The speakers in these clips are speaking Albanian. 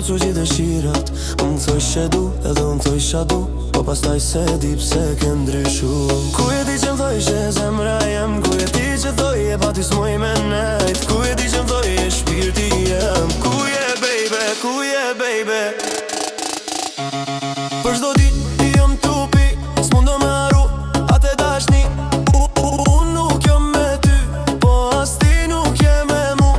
plotsu gjithë dëshirat. Më thoj që du, edhe unë thoj qa du, po pastaj se di pse ke ndryshu. Ku e ti që më thoj që zemra jem, ku e ti që thoj e pa ty s'moj me nejt, ku e ti që më thoj e shpirti jem. Ku je baby, ku je baby. Për shdo dit i jom trupi, s'mund do me arru atë dashni. Unë nuk jom me ty, po as ti nuk je me mu.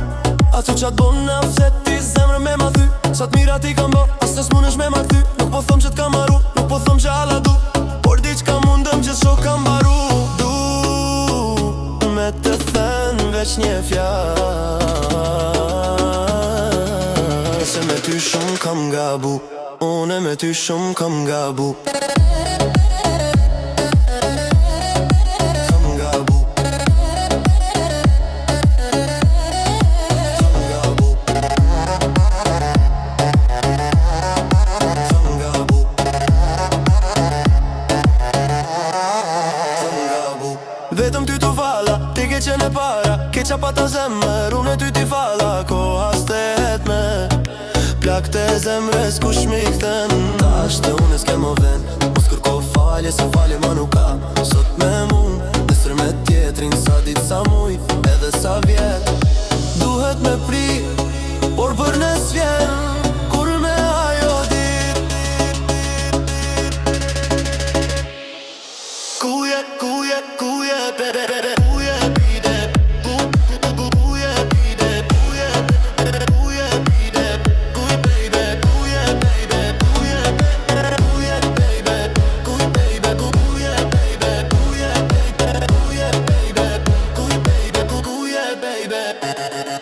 Ato qatë bon në fset ti zemrë me ma thy, sa t'mira ti kam bo, as nës mun është me ma këty. Nuk po thom që t'kam arru, nuk po thom që ala du, por diqka mundëm që s'sho kam baru. Du me të thënë veç një fjallë, se me ty shumë kam gabu, une me ty shumë kam gabu. Vetëm ty t'u fala, ti ke qenë e para, ke qa pa ta zemër, unë e ty t'i fala. Koha s'tet me plak të zemrës kush mi këthen. Ta është unë s'ke mo ven, mos kërko falje se falje ma nuk ka. Sot me mu, nesër me tjetrin, sa dit sa muj, edhe sa vjet. Duhet me pri, por për nes vjen, kur me ajo dit. Kuje, kuje, kuje, bebe. Baby